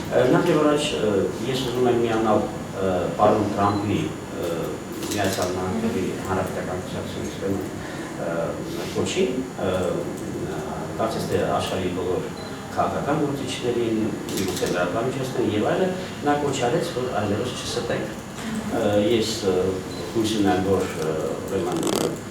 Նախևորաջ ես ուզում եմ միանալ պարոն Թրամփի Միացյալ Նահանգների Հանրապետական կուսակցության կոչին, կարծես թե աշխարհի բոլոր քաղաքական գործիչներին, լրատվամիջոցներին եւ այլն, նա կոչ արեց, որ այլևս չստենք։ Ես հույս ունեմ, որ ուրեմն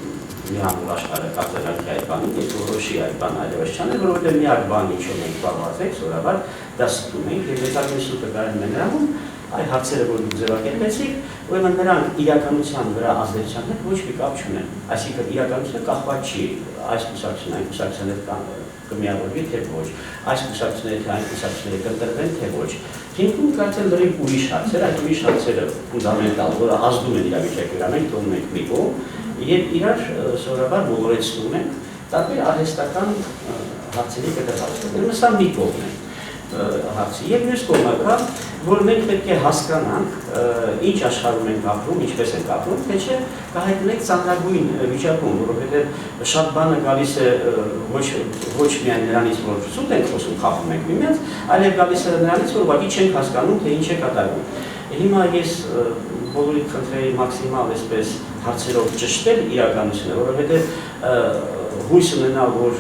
միանուր աշխարհը կատարելքի այդ բանին, ես որոշի այդ բանը այլևս չանել, որովհետև միակ բան, ինչ որ մենք բավարարվենք, սովորաբար դա ստում ենք, եւ մեծագույն սուտը կարելի է նրանում այդ հարցերը, որ դուք ձևակերպեցիք, ուրեմն նրանք իրականության վրա ազդեցության հետ ոչ մի կապ չունեն։ Այսինքն իրականությունը կախված չի այս կուսակցությունն այն կուսակցությունների հետ կմիավորվի թե ոչ, այս կուսակցությունների թե այն կուսակցությունների կընտրվեն թե ոչ։ Հիմքում կարծեմ լրիվ ուրիշ հարցեր, այդ ուրիշ հարցերը ֆունդամենտալ, որը ազդում են իրավիճակի վրա, մենք թողնում ենք մի կողմ եւ իրար սովորաբար ողորեցնում են տարբեր արհեստական հարցերի կտրվածքով։ Ուրեմն սա մի կողմն է հարցի եւ մյուս կողմը կա, որ մենք պետք է հասկանանք ինչ աշխարհում ենք ապրում, ինչպես ենք ապրում, թե չէ կհայտնենք ծանրագույն վիճակում, որովհետեւ շատ բանը գալիս է ոչ միայն նրանից, որ սուտ ենք խոսում, խախտում ենք միմյանց, այլև գալիս է նրանից, որ ուղղակի չենք հասկանում, թե ինչ է կատարվում։ Հիմա ես բոլորիդ խնդրեի մաքսիմալ այսպես հարցերով ճշտել իրականությունը, որովհետեւ հույս ունենալ, որ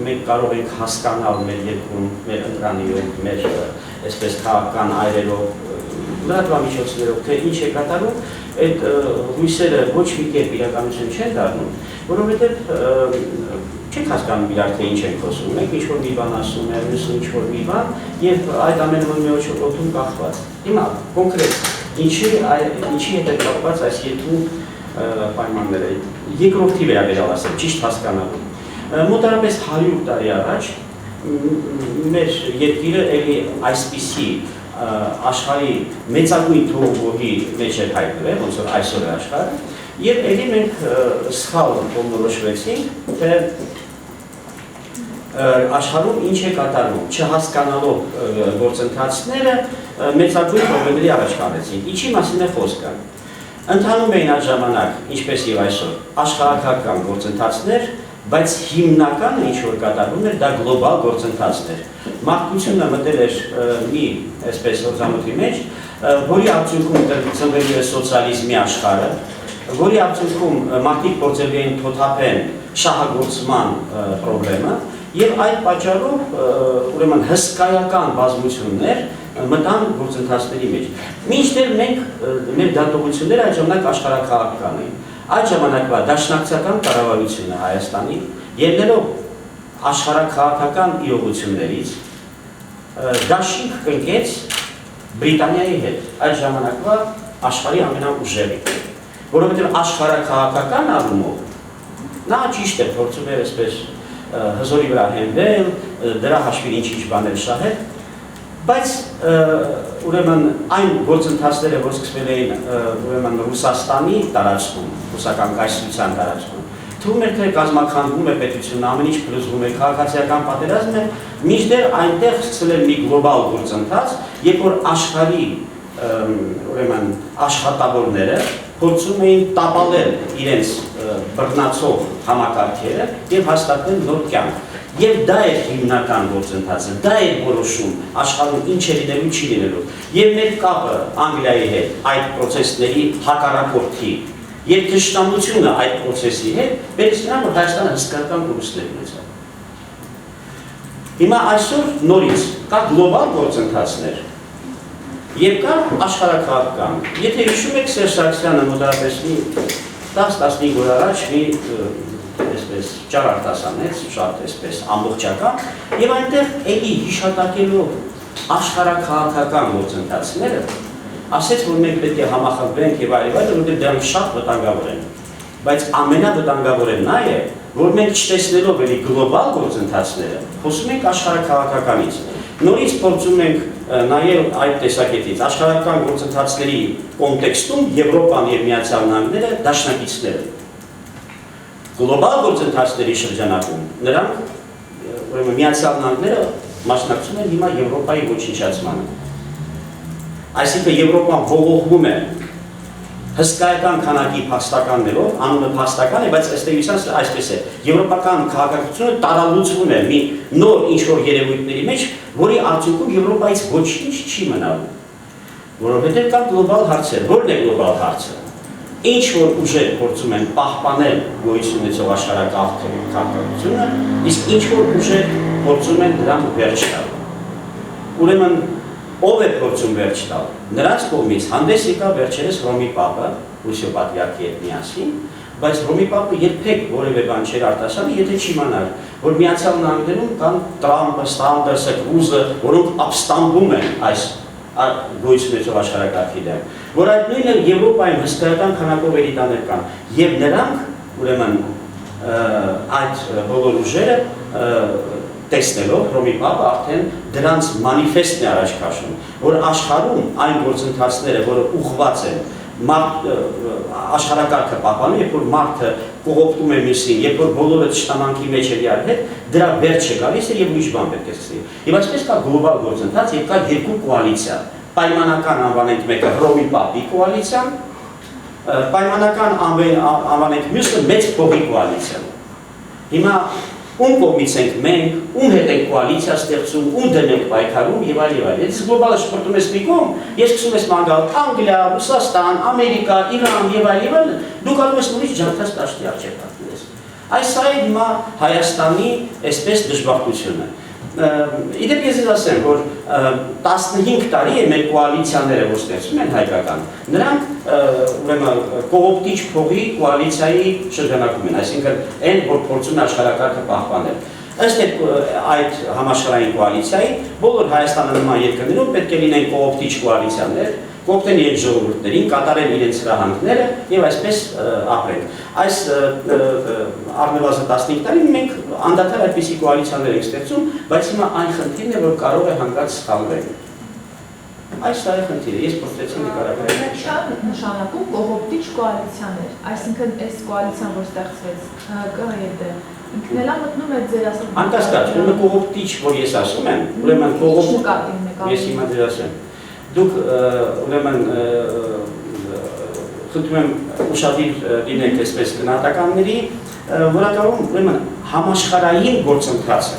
մենք կարող ենք հասկանալ մեր երկրում, մեր ընտրանիով, մեր այսպես քաղաքական այրերով, լրատվամիջոցներով, թե ինչ է կատարվում, այդ հույսերը ոչ մի կերպ իրականություն չեն դառնում, որովհետև չենք հասկանում իրար, թե ինչ ենք խոսում, մենք ինչ-որ մի բան ասում է, մյուսը ինչ-որ մի բան, եւ այդ ամենը մի օդում կախված։ Հիմա կոնկրետ ինչի հետ է կապված այս երկու պայմանները, երկրորդի վերաբերյալ ասեմ, ճիշտ հասկանալու։ Մոտարապես 100 տարի առաջ մեր երկիրը էլի այսպիսի աշխարհի մեծագույն թողողի մեջ էր հայտնվել, ոնց որ այսօր է աշխարհը, եւ էլի մենք սխալ որոշվեցինք, թե աշխարհում ինչ է կատարվում, չհասկանալով գործընթացները մեծագույն խնդիրների առաջ կանեցին։ Ինչի մասին է խոսքը։ Ընթանում էին այդ ժամանակ, ինչպես եւ այսօր, աշխարհակական գործընթացներ, բայց հիմնականը ինչ որ կատարվում էր, դա գլոբալ գործընթացներ։ Մարդկությունը մտել էր մի այսպես հորձանոթի մեջ, որի արդյունքում ծնվելու է սոցիալիզմի աշխարհը, որի արդյունքում մարդիկ փորձելու էին թոթափեն շահագործման խնդրեմը, եւ այդ պատճառով ուրեմն հսկայական բազմություններ մտան գործընթացների մեջ։ Մինչդեռ մենք մեր դատողությունները այդ ժամանակ աշխարհակաղակական էին։ Այդ ժամանակվա դաշնակցական կառավարությունը Հայաստանի ելնելով աշխարհակաղակական իրողություններից դաշինք կնքեց Բրիտանիայի հետ։ Այդ ժամանակվա աշխարհի ամենաուժեղի, որովհետև աշխարհակաղակական առումով նա ճիշտ է փորձում էր այսպես հզորի վրա հենվել, դրա հաշվին ինչ-ինչ բաներ շահել, բայց ուրեմն այն գործընթացները, որ սկսվել էին ուրեմն Ռուսաստանի տարածքում, ռուսական կայսրության տարածքում, թվում էր թե կազմաքանդվում է պետությունը, ամեն ինչ փլուզվում է, քաղաքացիական պատերազմ է, մինչդեռ այնտեղ սկսել էր մի գլոբալ գործընթաց, երբ որ աշխարհի ուրեմն աշխատավորները փորձում էին տապալել իրենց բռնացող համակարգերը եւ հաստատել նոր կյանք։ Եվ դա է հիմնական գործընթացը, դա է որոշում աշխարհում ինչ է լինելու, չի լինելու։ Եվ մեր կապը Անգլիայի հետ այդ process-ների հակառակորդի եւ ճշտամությունը այդ process-ի հետ բերեց նրան, որ Հայաստանը հսկայական կորուստներ ունեցավ։ Հիմա այսօր նորից կա գլոբալ գործընթացներ եւ կա աշխարհակաղակական։ Եթե հիշում եք Սերժ Սարգսյանը մոտավորապես 10-15 օր առաջ մի այսպես ճարարտասանեց, շատ այսպես ամբողջական, եւ այնտեղ էլի հիշատակելով աշխարհակաղակական գործընթացները, ասեց, որ մենք պետք է համախմբենք եւ այլն, որովհետեւ դրանք շատ վտանգավոր են։ Բայց ամենավտանգավորը նա է, որ մենք չտեսնելով էլի գլոբալ գործընթացները, խոսում ենք աշխարհակաղակականից։ Նորից փորձում ենք նաեւ այդ տեսակետից աշխարհական գործընթացների կոնտեքստում Եվրոպան եւ Միացյալ Նահանգները դաշնակիցներ են։ Գլոբալ գործընթացների շրջանակում նրանք ուրեմն Միացյալ Նահանգները մասնակցում են հիմա Եվրոպայի ոչնչացմանը։ Այսինքն Եվրոպան ողողվում է հսկայական քանակի փաստականներով, անունը փաստական է, բայց ըստ էության այսպես է։ Եվրոպական քաղաքականությունը տարալուծվում է մի նոր ինչ-որ երևույթների մեջ, որի արդյունքում Եվրոպայից ոչինչ չի մնալու, որովհետև կան գլոբալ հարցեր, որն է գլոբալ հարցը, ինչ որ ուժեր փորձում են պահպանել գոյություն ունեցող աշխարհակարգությունը, իսկ ինչ որ ուժեր փորձում են դրան վերջ տալ։ Ուրեմն ով է փորձում վերջ տալ։ Նրանց կողմից հանդես եկավ վերջերս Հռոմի Պապը, Լուսիո Պատրիարքի հետ միասին, բայց Հռոմի Պապը երբեք որևէ բան չէր արտասանում, եթե չիմանար, որ Միացյալ Նահանգներում կան Տրամպը, Սանդերսը, Կրուզը, որոնք ապստամբում են այս գոյություն ունեցող աշխարհակարգի դեմ, որ այդ նույնը Եվրոպայում հսկայական քանակով էլիտաներ կան, եւ նրանք ուրեմն այդ բոլոր ուժերը տեսնելով Հռոմի Պապը արդեն դրանց մանիֆեստն է առաջ քաշում, որ աշխարհում այն գործընթացները, որը ուղղված են աշխարհակարգը պահպանում, երբ որ մարդը կողոպտում է մյուսին, երբ որ բոլորը ճշտամանքի մեջ են իրար հետ, դրա վերջը գալիս է եւ ուրիշ բան պետք է սկսի։ Եվ այսպես կա գլոբալ գործընթաց եւ կա երկու կոալիցիա։ Պայմանական անվանենք մեկը Հռոմի Պապի կոալիցիան, պայմանական անվանենք մյուսը մեծ փողի կոալիցիան։ Հիմա ում կողմից ենք մենք, ում հետ ենք կոալիցիա ստեղծում, ում դեմ ենք պայքարում եւ այլ եւ այլ։ Եթե գլոբալը շփոթում ես մի կողմ, ես սկսում ես մանգալ Անգլիա, Ռուսաստան, Ամերիկա, Իրան եւ այլ, դու կարող ես նույնիսկ ջանքած տաշտի արժեք պատմես։ Այս է հիմա Հայաստանի այսպես դժբախտությունը։ Իդեպ ես ասեմ, որ 15 տարի է մեր կոալիցիաները, որ ստեղծում են հայկական, նրանք ուրեմն կողոպտիչ փողի կոալիցիայի շրջանակում են, այսինքն այն, որ փորձում է աշխարհակարգը պահպանել։ Ըստ այդ համաշխարհային կոալիցիայի, բոլոր Հայաստանը նման երկրներում պետք է լինեն կողոպտիչ կոալիցիաներ, կողոպտեն իրենց ժողովուրդներին, կատարեն իրենց հրահանգները եւ այսպես ապրեն։ Այս առնվազն 15 տարի մենք անդադար այդպիսի կոալիցիաներ ենք ստեղծում, բայց հիմա այն խնդիրն է, որ կարող է հանկարծ սխալվել։ Այս է խնդիրը, ես փորձեցի նկարագրել։ Շատ նշանակում կողոպտիչ կոալիցիաներ, այսինքն այս կոալիցիան, որ ստեղծվեց ԿՀԵԴ, ինքն էլ մտնում է ձեր ասում։ Անկասկած, ուրեմն կողոպտիչ, որ ես ասում եմ, ուրեմն կողոպտիչ, ես հիմա ձեր ասեմ։ Դուք ուրեմն խնդրում եմ ուշադիր լինեք այսպես գնահատականների, որականում ուրեմն համաշխարհային գործընթացը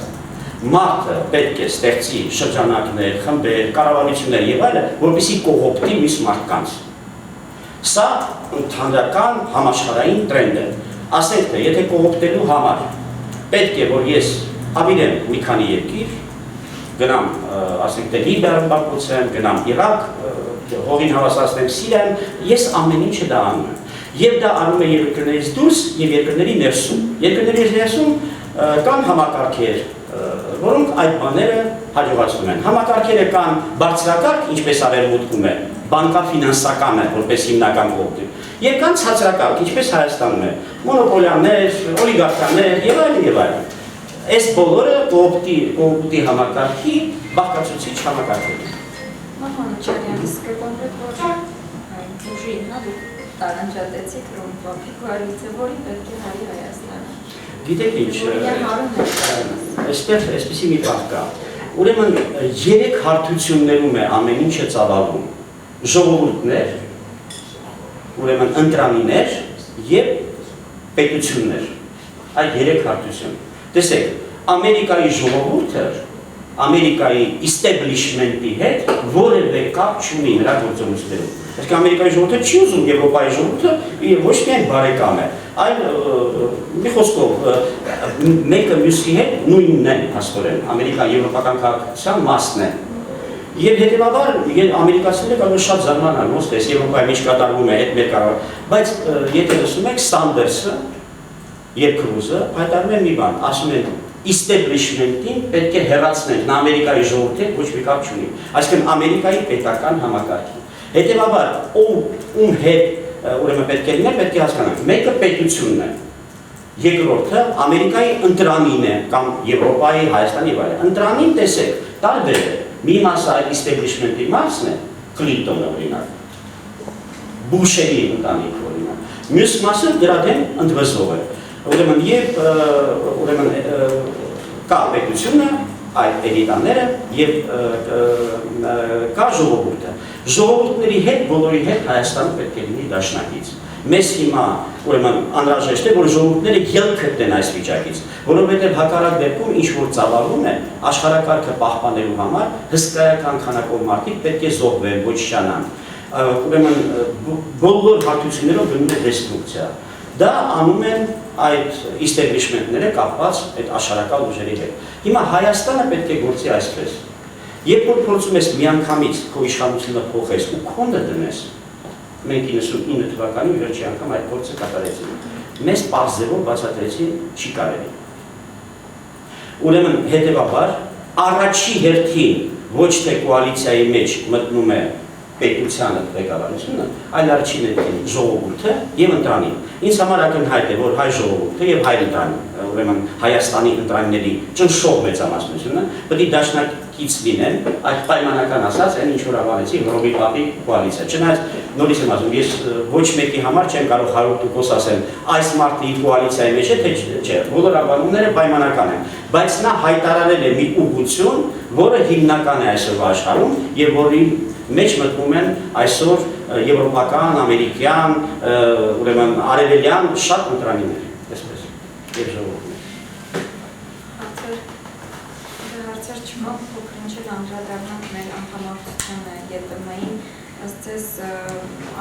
մարդը պետք է ստեղծի շրջանակներ, խմբեր, կառավարություններ եւ այլն, որպեսզի կողոպտի մյուս մարդկանց։ Սա ընդհանրական համաշխարհային տրենդ է։ Ասենք թե եթե կողոպտելու համար պետք է որ ես ավիրեմ մի քանի երկիր, գնամ, ասենք թե Լիբիան բախուցեմ, գնամ Իրաք, հողին հավասարացնեմ Սիրիան, ես ամեն ինչը դա անում եմ։ Եվ դա անում է երկրներից դուրս եւ երկրների ներսում։ Երկրների ներսում կան համակարգեր, որոնք այդ բաները հաջողացնում են։ Համակարգերը կան բարձրակարգ, ինչպես Արևմուտքում է, բանկա-ֆինանսական է, որպես հիմնական կողմ։ Եվ կան ցածրակարգ, ինչպես Հայաստանում է, մոնոպոլիաներ, օլիգարխիաներ եւ այլն եւ այլն։ Այս բոլորը կողոպտի համակարգի բաղկացուցիչ համակարգեր են։ Մահանոչարյան, իսկ կոնկրետ որ ուժին, դուք տարանջատեցիք Հռոմի Պապի կոալիցիա, որին պետք է հարի Հայաստանը։ Գիտեք ինչ, այստեղ այսպիսի մի բան կա։ Ուրեմն 3 հարթություններում է ամեն ինչը ծավալվում։ Ժողովուրդներ, ուրեմն ընտրանիներ եւ պետություններ։ Այդ 3 հարթություն։ Տեսեք, Ամերիկայի ժողովուրդը Ամերիկայի establishment-ի հետ որևէ կապ չունի նրա գործողություններում։ Իսկ Ամերիկայի ժողովուրդը չի ուզում Եվրոպայի ժողովուրդը ոչ միայն բարեկամ է, այլ մի խոսքով մեկը մյուսի հետ նույնն է հաստորեն, Ամերիկան եվրոպական քաղաքացիության մասն է։ Եվ հետևաբար ամերիկացիները կարող են շատ զարմանալ, ոնց թե Եվրոպայում ինչ կատարվում է, այդ մեր կարող, բայց եթե լսում եք Սանդերսը եւ Կրուզը հայտարարում են մի բան, ասում են establishment-ին պետք է հեռացնել, նա Ամերիկայի ժողովրդի հետ ոչ մի կապ չունի, այսինքն Ամերիկայի պետական համակարգի։ Հետևաբար ում հետ ուրեմն պետք է լինել, պետք է հասկանանք, մեկը պետությունն է, երկրորդը Ամերիկայի ընտրանին է կամ Եվրոպայի, Հայաստանի եւ այլն։ Ընտրանին տեսեք, տարբեր է։ Մի մասը այդ establishment-ի մասն է, Կլինտոնը օրինակ, Բուշերի ընտանիքը օրինակ, մյուս մասը դրա դեմ ընդվզող է։ Ուրեմն եւ ուրեմն կա պետությունը, այդ էլիտաները եւ կա ժողովուրդը։ Ժողովուրդների հետ բոլորի հետ Հայաստանը պետք է լինի դաշնակից։ Մեզ հիմա ուրեմն անհրաժեշտ է, որ ժողովուրդները ելք գտնեն այս վիճակից, որովհետև հակառակ դեպքում ինչ որ ծավալվում է, աշխարհակարգը պահպանելու համար հսկայական քանակով մարդիկ պետք է զոհվեն, ոչնչանան։ Ուրեմն բոլոր հարթություններով գնում է դեստրուկցիա։ Դա անում են այդ establishment-ները կապված այդ աշխարհակալ ուժերի հետ։ Հիմա Հայաստանը պետք է գործի այսպես։ Երբ որ փորձում ես միանգամից քո իշխանությունը փոխես ու քոնը դնես, մենք 99 թվականին վերջի անգամ այդ փորձը կատարեցինք։ Մեզ պարզերով բացատրեցին չի կարելի։ Ուրեմն հետևաբար առաջի հերթին ոչ թե կոալիցիայի մեջ մտնում է պետությանը ղեկավարությունը, այլ առաջին հերթին ժողովուրդը եւ ընտրանին։ Ինձ համար ակնհայտ է, որ հայ ժողովուրդը եւ հայ ընտրանին, ուրեմն Հայաստանի ընտրանիների ճնշող մեծամասնությունը պետք է դաշնակից լինեն, այդ պայմանական ասած, այն ինչ որ ավարտեցի Հռոմի Պապի կոալիցիա։ Չնայած նորից եմ ասում, ես ոչ մեկի համար չեմ կարող 100% ասել, այս մարդը իր կոալիցիայի մեջ է, թե չէ, բոլոր ապահովումները պայմանական են, բայց նա հայտարարել է մի ուղղություն, որը հիմնական է այսօր աշխարհում եւ որի մեջ մտնում են այսօր եվրոպական, ամերիկյան, ուրեմն արևելյան շատ ընտրանիներ, այսպես, եւ ժողովուրդներ։ Հարցեր չկա, փոքր ինչ էլ անդրադառնանք մեր անդամակցությանը ԵՏՄ-ին, ըստ ձեզ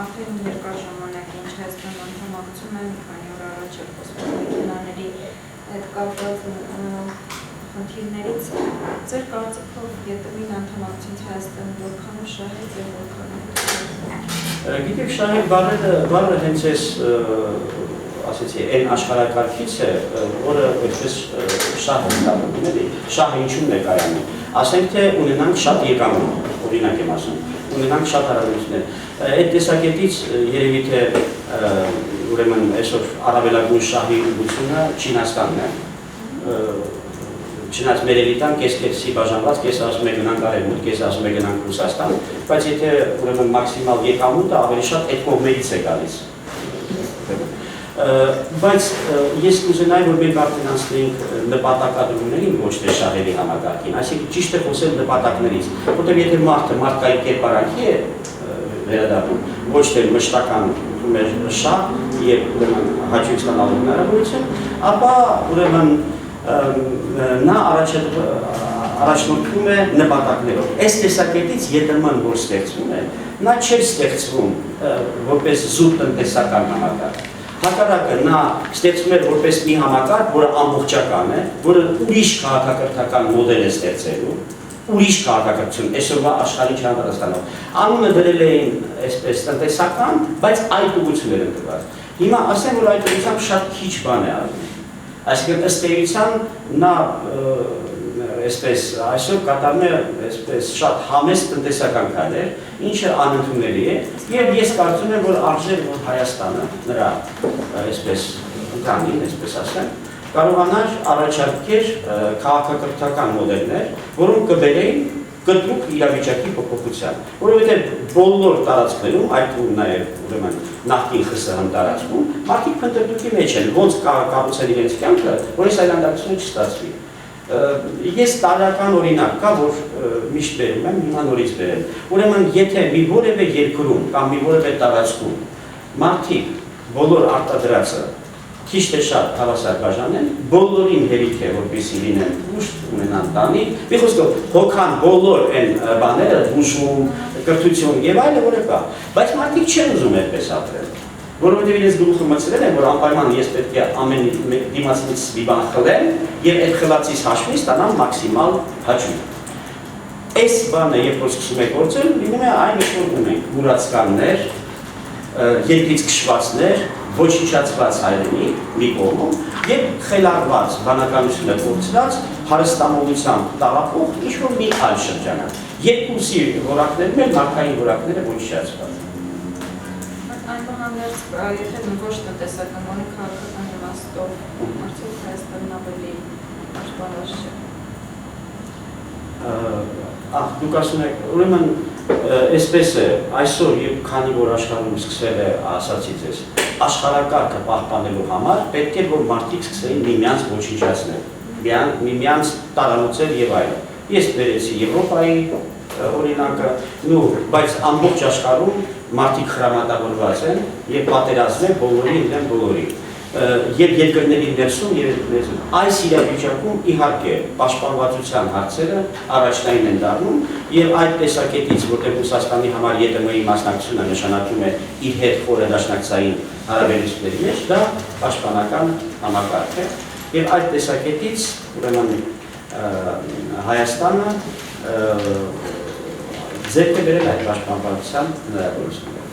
արդեն երկար ժամանակ ինչ Հայաստանում անդամակցում են, քանի օր առաջ էր խոսվում մեքենաների հետ կապված խնդիրներից, ձեր կարծիքով ԵՏՄ-ին անդամակցություն Հայաստանը որքանով շահեց եւ որքանով։ Գիտեք, շահել բառը հենց էս ասեցի, այն աշխարհակարգից է, որը այդպես շահ է դառնում, էլի, շահը ինչու՞մն է կայանում։ Ասենք թե ունենանք շատ եկամուտ, օրինակ եմ ասում, ունենանք շատ հարաբերություններ։ Այդ տեսակետից երևի թե ուրեմն այսօր առավելագույն շահի ուղղությունը Չինաստանն է։ Չնայած մեր էլիտան կես-կեսի բաժանված, կես ասում է գնանք Արևմուտք, կես ասում է գնանք Ռուսաստան, բայց եթե ուրեմն մաքսիմալ եկամուտը ավելի շատ այդ կողմերից է գալիս։ Բայց ես կուզենայի, որ մենք արդեն անցնենք նպատակադրումներին, ոչ թե շահերի համակարգին, այսինքն ճիշտ է խոսել նպատակներից, որտեղ եթե մարդը մարդկային կերպարանքի է վերադառնում, ոչ թե մշտական շահ եւ ուրեմն հաճույք ստանալու հնարավորություն, ապա ուրեմն նա առաջնորդվում է նպատակներով։ Այս տեսակետից ԵՏՄ-ն որ ստեղծվում է, նա չէր ստեղծվում որպես զուտ տնտեսական համակարգ։ Հակառակը նա ստեղծվում էր որպես մի համակարգ, որը ամբողջական է, որը ուրիշ քաղաքակրթական մոդել է ստեղծելու, ուրիշ քաղաքակրթություն, այսօրվա աշխարհի չհանդրստանով։ Անունը դրել էին այսպես տնտեսական, բայց այդ ուղղություններ են տված։ Հիմա ասեմ, որ այդ ուղղությամբ շատ քիչ բան է արվում։ Այսինքն ըստ էության նա այսպես այսօր կատարում է այսպես շատ համեստ տնտեսական քայլեր, ինչը անընդունելի է, եւ ես կարծում եմ, որ արժե որ Հայաստանը նրա այսպես ընտանին, այսպես ասեմ, կարողանար առաջարկել քաղաքակրթական մոդելներ, որոնք կբերեին կտրուկ իրավիճակի փոփոխության, որովհետև բոլոր տարածքներում, այդ ու նաև ուրեմն նախկին ԽՍՀՄ տարածքում, մարդիկ փնտրտուքի մեջ են, ոնց կառուցել իրենց կյանքը, որ այս այլանդակությունը չստացվի։ Ես տարական օրինակ կա, որ միշտ բերում եմ, հիմա նորից բերեմ։ Ուրեմն, եթե մի որևէ երկրում կամ մի որևէ տարածքում մարդիկ բոլոր արտադրածը քիչ թե շատ հավասար բաժանեն, բոլորին հերիք է, որպեսզի լինեն ուշտ, ունենան տանի, մի խոսքով հոգան բոլոր այն բաները, բուժում, կրթություն եւ այլը, որը կա, բայց մարդիկ չեն ուզում այդպես ապրել, որովհետեւ իրենց գլուխը մտցրել են, որ անպայման ես պետք է ամեն դիմացից մի բան խլեմ եւ այդ խլածից հաշվի ստանամ մաքսիմալ հաճույք։ Այս բանը երբ որ սկսում է գործել, լինում է այն ինչ որ ունենք, մուրացկաններ, երկրից քշվածներ, ոչնչացված հայրենի մի կողմում եւ խելառված բանականությունը կորցրած հարստամոլությամբ տարապող ինչ-որ մի այլ շրջանակ։ Երկուսի որակներում էլ մարդկային որակները ոչնչացված։ Այնուհանդերձ, եթե ոչ տնտեսական, այլ քաղաքական իմաստով, արդյոք Հայաստանն ավելի պաշտպանված չէ։ Դուք ասում եք, ուրեմն այսպես է, այսօր եւ քանի որ աշխարհում սկսել է, ասացի ձեզ, աշխարհակարգը պահպանելու համար պետք է որ մարդիկ սկսեին միմյանց ոչնչացնել, միմյանց տարանոցել եւ այլն։ Ես բերեցի Եվրոպայի օրինակը, բայց ամբողջ աշխարհում մարդիկ խրամատավորված են եւ պատերազմ է բոլորի իրեն բոլորի։ Եվ երկրների ներսում եւ այս իրավիճակում իհարկե պաշտպանվածության հարցերը առաջնային են դառնում եւ այդ տեսակետից, որտեղ Ռուսաստանի համար ԵՏՄ-ի մասնակցությունը նշանակում է իր հետ խորը դաշնակցային հարաբերությունների մեջ, դա պաշտպանական համակարգ է եւ այդ տեսակետից ուրեմն Հայաստանը ձեռք է բերել այդ պաշտպանվածության հնարավորությունը։